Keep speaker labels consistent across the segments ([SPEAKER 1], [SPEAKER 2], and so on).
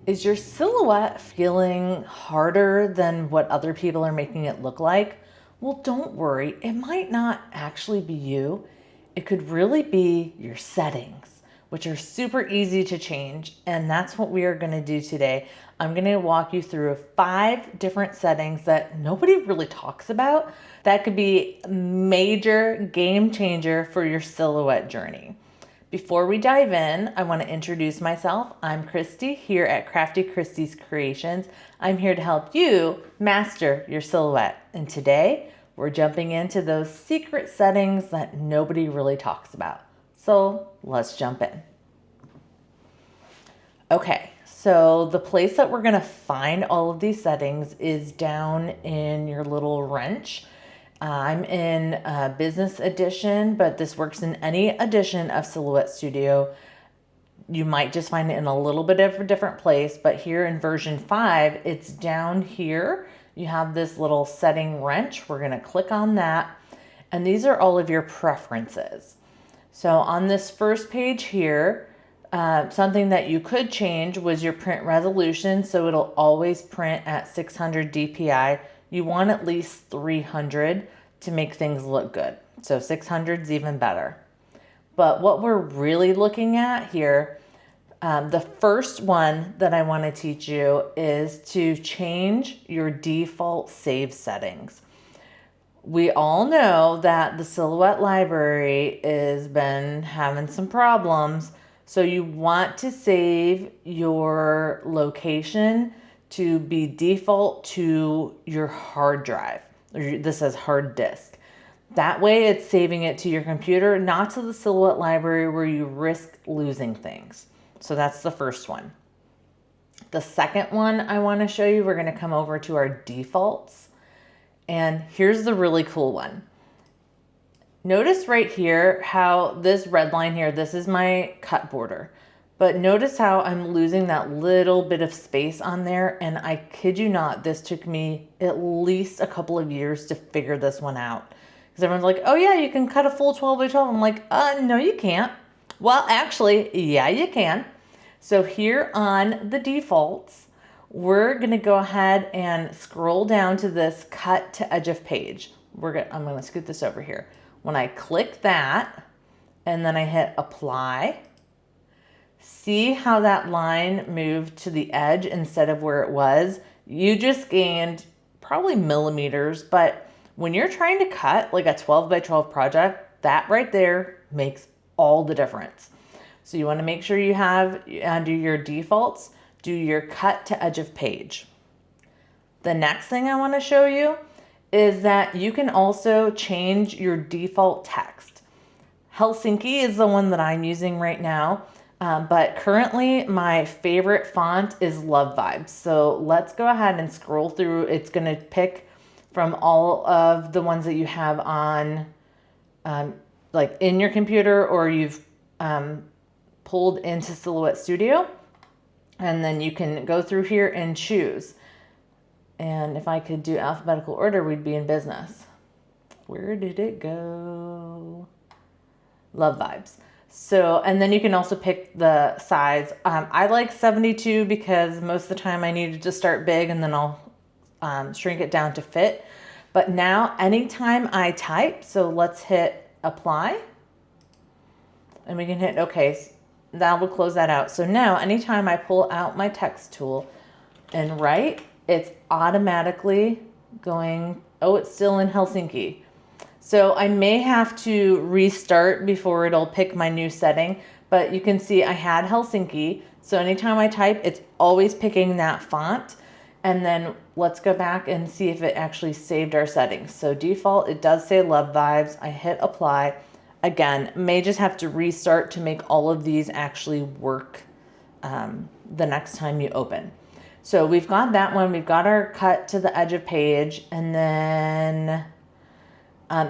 [SPEAKER 1] Is your silhouette feeling harder than what other people are making it look like? Well, don't worry. It might not actually be you. It could really be your settings, which are super easy to change. And that's what we are going to do today. I'm going to walk you through 5 different settings that nobody really talks about that could be a major game changer for your silhouette journey. Before we dive in, I want to introduce myself. I'm Christy here at Crafty Christy's Creations. I'm here to help you master your silhouette. And today we're jumping into those secret settings that nobody really talks about. So let's jump in. Okay, so the place that we're going to find all of these settings is down in your little wrench. I'm in business edition, but this works in any edition of Silhouette Studio. You might just find it in a little bit of a different place, but here in version 5, it's down here. You have this little setting wrench. We're going to click on that, and these are all of your preferences. So on this first page here, something that you could change was your print resolution, so it'll always print at 600 dpi. You want at least 300 to make things look good. So 600 is even better. But what we're really looking at here, the first one that I want to teach you is to change your default save settings. We all know that the Silhouette library has been having some problems. So you want to save your location to be default to your hard drive. This says hard disk. That way it's saving it to your computer, not to the Silhouette library where you risk losing things. So that's the first one. The second one I want to show you, we're going to come over to our defaults. And here's the really cool one. Notice right here how this red line here, this is my cut border. But notice how I'm losing that little bit of space on there, and I kid you not, this took me at least a couple of years to figure this one out. Because everyone's like, oh yeah, you can cut a full 12 by 12. I'm like, no you can't. Well, actually, yeah you can. So here on the defaults, we're gonna go ahead and scroll down to this cut to edge of page. I'm gonna scoot this over here. When I click that, and then I hit apply, see how that line moved to the edge instead of where it was? You just gained probably millimeters, but when you're trying to cut like a 12 by 12 project, that right there makes all the difference. So you want to make sure you have, under your defaults, do your cut to edge of page. The next thing I want to show you is that you can also change your default text. Helsinki is the one that I'm using right now. But currently my favorite font is Love Vibes. So let's go ahead and scroll through. It's going to pick from all of the ones that you have on, like in your computer, or you've pulled into Silhouette Studio. And then you can go through here and choose. And if I could do alphabetical order, we'd be in business. Where did it go? Love Vibes. So, and then you can also pick the size. I like 72 because most of the time I need it to start big and then I'll shrink it down to fit. But now anytime I type, so let's hit apply and we can hit okay. That will close that out. So now anytime I pull out my text tool and write, it's automatically going, oh, it's still in Helsinki. So I may have to restart before it'll pick my new setting, but you can see I had Helsinki. So anytime I type, it's always picking that font. And then let's go back and see if it actually saved our settings. So default, it does say Love Vibes. I hit apply. Again, may just have to restart to make all of these actually work the next time you open. So we've got that one. We've got our cut to the edge of page, and then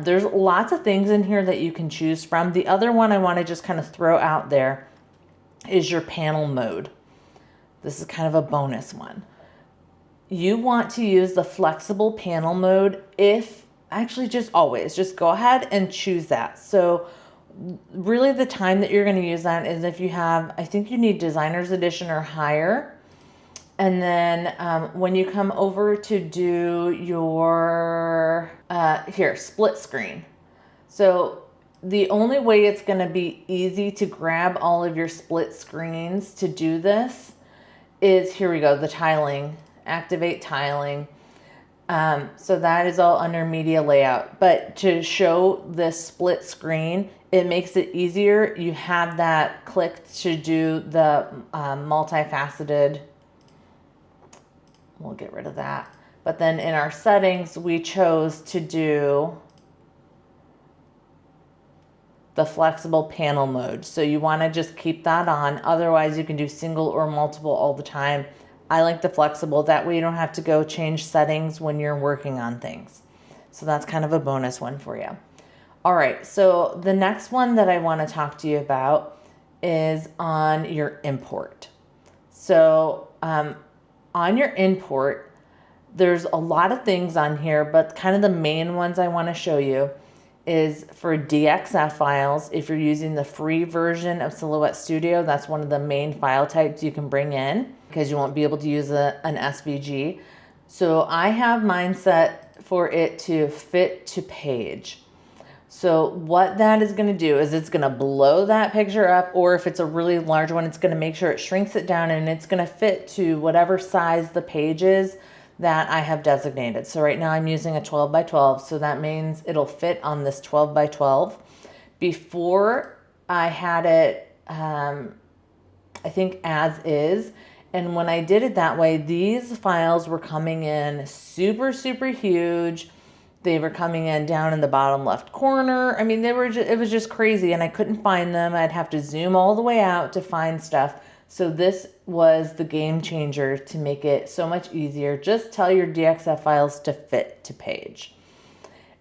[SPEAKER 1] there's lots of things in here that you can choose from. The other one I want to just kind of throw out there is your panel mode. This is kind of a bonus one. You want to use the flexible panel mode if, actually just always, just go ahead and choose that. So really the time that you're going to use that is if you have, I think you need designer's edition or higher. And then when you come over to do your, here, split screen. So the only way it's going to be easy to grab all of your split screens to do this is, here we go, the tiling, activate tiling. So that is all under media layout. But to show this split screen, it makes it easier. You have that clicked to do the multifaceted. We'll get rid of that. But then in our settings, we chose to do the flexible panel mode. So you want to just keep that on. Otherwise, you can do single or multiple all the time. I like the flexible. That way you don't have to go change settings when you're working on things. So that's kind of a bonus one for you. All right, so the next one that I want to talk to you about is on your import. So on your import, there's a lot of things on here, but kind of the main ones I want to show you is for DXF files. If you're using the free version of Silhouette Studio, that's one of the main file types you can bring in because you won't be able to use an SVG. So I have mine set for it to fit to page. So what that is going to do is it's going to blow that picture up, or if it's a really large one, it's going to make sure it shrinks it down and it's going to fit to whatever size the page is that I have designated. So right now I'm using a 12 by 12. So that means it'll fit on this 12 by 12. Before I had it, I think as is. And when I did it that way, these files were coming in super, super huge. They were coming in down in the bottom left corner. I mean, it was just crazy, and I couldn't find them. I'd have to zoom all the way out to find stuff. So this was the game changer to make it so much easier. Just tell your DXF files to fit to page.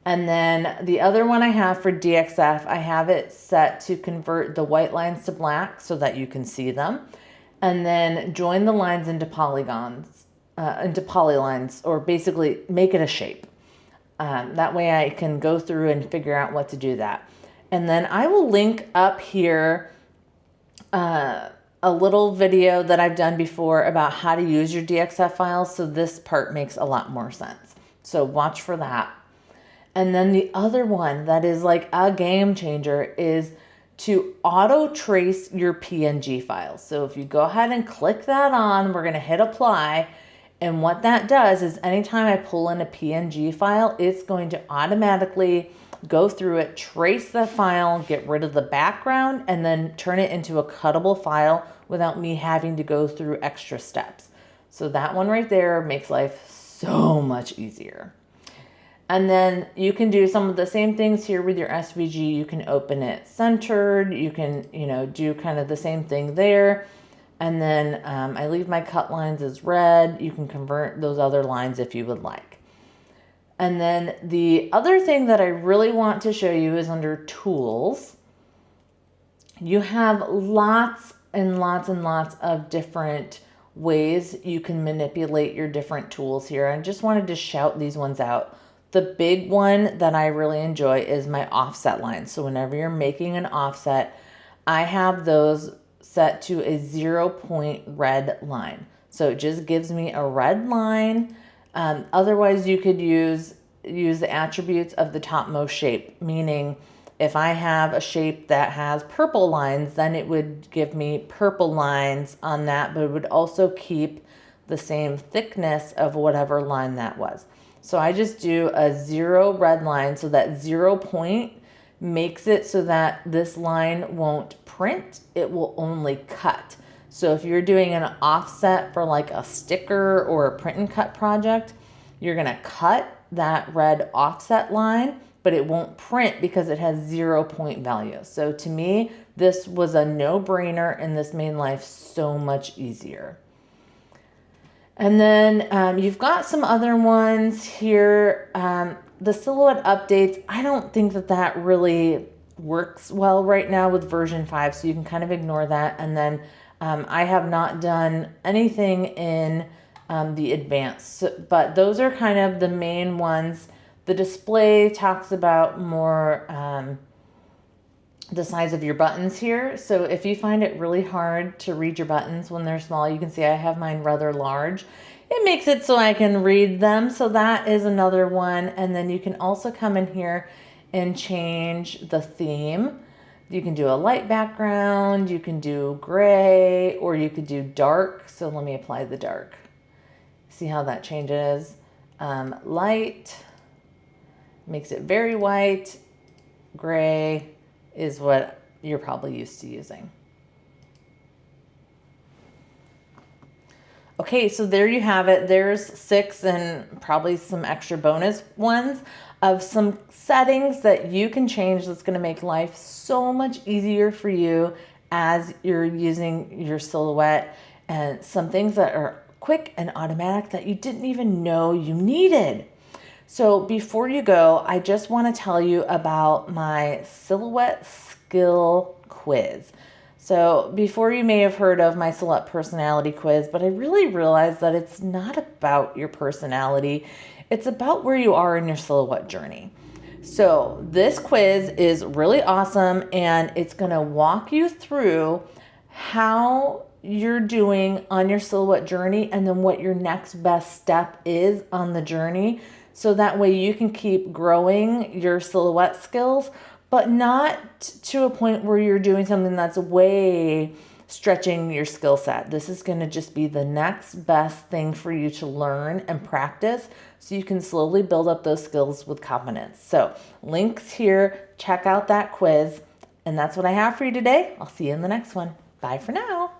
[SPEAKER 1] And then the other one I have for DXF, I have it set to convert the white lines to black so that you can see them. And then join the lines into polygons, into polylines, or basically make it a shape. That way I can go through and figure out what to do that. And then I will link up here a little video that I've done before about how to use your DXF files. So this part makes a lot more sense. So watch for that. And then the other one that is like a game changer is to auto trace your PNG files. So if you go ahead and click that on, we're going to hit apply. And what that does is anytime I pull in a PNG file, it's going to automatically go through it, trace the file, get rid of the background, and then turn it into a cuttable file without me having to go through extra steps. So that one right there makes life so much easier. And then you can do some of the same things here with your SVG. You can open it centered. You can, do kind of the same thing there. And then I leave my cut lines as red. You can convert those other lines if you would like. And then the other thing that I really want to show you is under tools. You have lots and lots and lots of different ways you can manipulate your different tools here. I just wanted to shout these ones out. The big one that I really enjoy is my offset line. So whenever you're making an offset, I have those set to a 0-point red line. So it just gives me a red line. Otherwise, you could use the attributes of the topmost shape, meaning if I have a shape that has purple lines, then it would give me purple lines on that, but it would also keep the same thickness of whatever line that was. So I just do a 0 red line, so that 0 point makes it so that this line won't print, it will only cut. So if you're doing an offset for like a sticker or a print and cut project, you're gonna cut that red offset line, but it won't print because it has 0 point value. So to me, this was a no-brainer and this made life so much easier. And then you've got some other ones here. The silhouette updates, I don't think that really works well right now with version 5, so you can kind of ignore that. And then I have not done anything in the advanced, but those are kind of the main ones. The display talks about more the size of your buttons here. So if you find it really hard to read your buttons when they're small, you can see I have mine rather large. It makes it so I can read them. So that is another one. And then you can also come in here and change the theme. You can do a light background, you can do gray, or you could do dark. So let me apply the dark. See how that changes? Light makes it very white. Gray is what you're probably used to using. Okay, so there you have it. There's 6 and probably some extra bonus ones of some settings that you can change that's going to make life so much easier for you as you're using your Silhouette, and some things that are quick and automatic that you didn't even know you needed. So before you go, I just want to tell you about my Silhouette skill quiz. So before, you may have heard of my Silhouette personality quiz, but I really realized that it's not about your personality. It's about where you are in your Silhouette journey. So this quiz is really awesome, and it's going to walk you through how you're doing on your Silhouette journey and then what your next best step is on the journey. So that way you can keep growing your Silhouette skills, but not to a point where you're doing something that's way stretching your skill set. This is going to just be the next best thing for you to learn and practice so you can slowly build up those skills with confidence. So links here, check out that quiz. And that's what I have for you today. I'll see you in the next one. Bye for now.